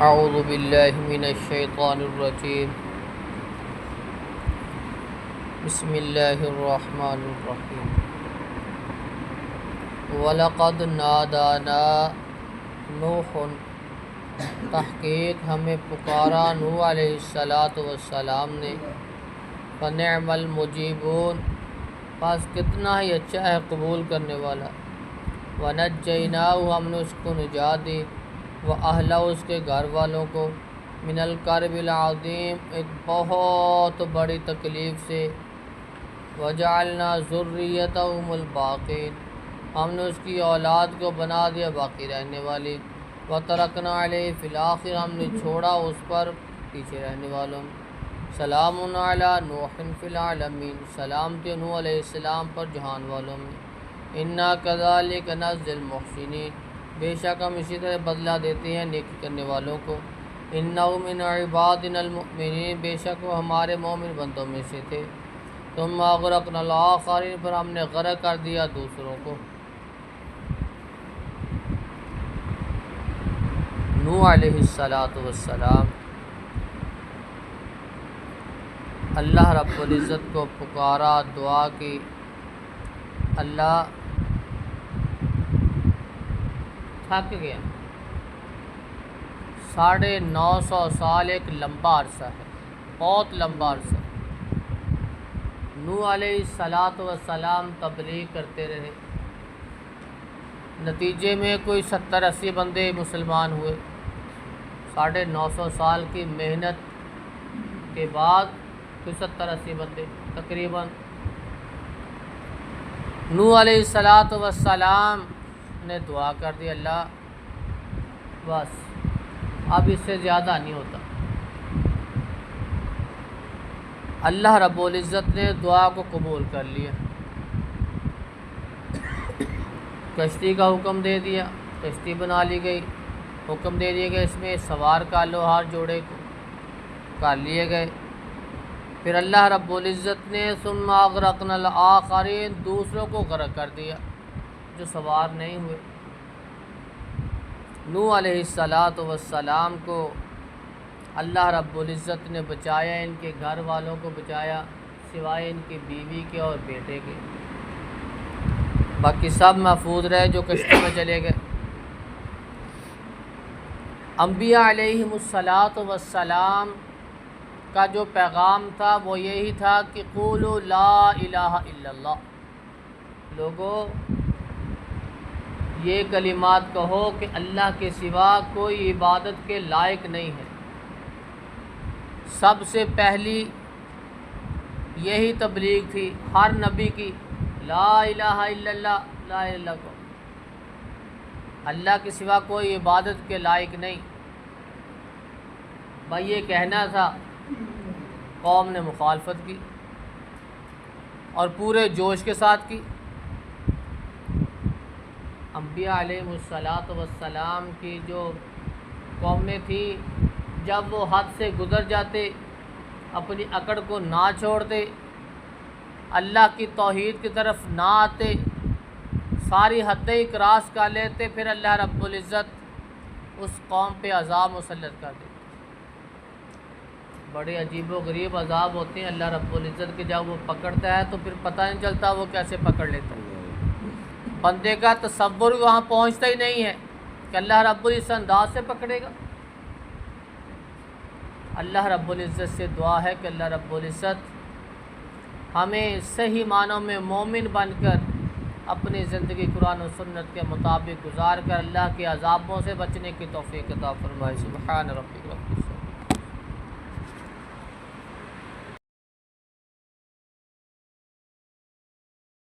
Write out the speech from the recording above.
اعوذ باللہ من الشیطان الرجیم بسم اللہ الرحمن الرحیم وَلَقَدْ نَادَانَا نُوحٌ تحقیق ہمیں پکارا نوح علیہ السلام نے فَنِعْمَ الْمُجِيبُونَ پس کتنا ہی اچھا ہے قبول کرنے والا وَنَجَّيْنَاهُ ہم نے اس کو نجات دی وَأَهْلَهُ اس کے گھر والوں کو من الکرب العظیم ایک بہت بڑی تکلیف سے وَجَعَلْنَا ذُرِّيَّتَهُمُ الْبَاقِينَ ہم نے اس کی اولاد کو بنا دیا باقی رہنے والی وَتَرَكْنَا عَلَيْهِ فِي الْآخِرِينَ ہم نے چھوڑا اس پر پیچھے رہنے والوں میں سلام علی نوح فی العالمین سلام تھی نوح علیہ السلام پر جہان والوں میں انا کذالک نجزی المحسنین بے شک ہم اسی طرح بدلہ دیتے ہیں نیکی کرنے والوں کو انہ من عبادنا المؤمنین بے شک وہ ہمارے مومن بندوں میں سے تھے ثم اغرقنا الآخرین پر ہم نے غرق کر دیا دوسروں کو نوح علیہ السلام اللہ رب العزت کو پکارا دعا کی اللہ تھک گیا 950 سال ایک لمبا عرصہ ہے بہت لمبا عرصہ نوح علیہ السلام تبلیغ کرتے رہے نتیجے میں کوئی 70-80 بندے مسلمان ہوئے 950 سال کی محنت کے بعد کوئی 70-80 بندے تقریباً نوح علیہ السلام نے دعا کر دی اللہ بس اب اس سے زیادہ نہیں ہوتا اللہ رب العزت نے دعا کو قبول کر لیا کشتی کا حکم دے دیا کشتی بنا لی گئی حکم دے دیا گیا اس میں سوار کا لو ہر جوڑے کو کر لیے گئے پھر اللہ رب العزت نے ثم اغرقنا الآخرین دوسروں کو غرق کر دیا جو سوار نہیں ہوئے نوح علیہ السلام کو اللہ رب العزت نے بچایا ان کے گھر والوں کو بچایا سوائے ان کی بیوی کے اور بیٹے کے باقی سب محفوظ رہے جو کشتی میں چلے گئے انبیاء علیہم السلام کا جو پیغام تھا وہ یہی تھا کہ قولوا لا الہ الا اللہ لوگو یہ کلمات کہو کہ اللہ کے سوا کوئی عبادت کے لائق نہیں ہے سب سے پہلی یہی تبلیغ تھی ہر نبی کی لا الہ الا اللہ لا الہ الا اللہ اللہ کے سوا کوئی عبادت کے لائق نہیں بھائی یہ کہنا تھا قوم نے مخالفت کی اور پورے جوش کے ساتھ کی انبیاء علیہ السلام کی جو قومیں تھیں جب وہ حد سے گزر جاتے اپنی اکڑ کو نہ چھوڑتے اللہ کی توحید کی طرف نہ آتے ساری حدیں کراس کر لیتے پھر اللہ رب العزت اس قوم پہ عذاب مسلط کر دیتے بڑے عجیب و غریب عذاب ہوتے ہیں اللہ رب العزت کے جب وہ پکڑتا ہے تو پھر پتہ نہیں چلتا وہ کیسے پکڑ لیتا ہے بندے کا تصور وہاں پہنچتا ہی نہیں ہے کہ اللہ رب العزت انداز سے پکڑے گا اللہ رب العزت سے دعا ہے کہ اللہ رب العزت ہمیں صحیح معنوں میں مومن بن کر اپنی زندگی قرآن و سنت کے مطابق گزار کر اللہ کے عذابوں سے بچنے کی توفیق عطا فرمائے سبحان ربک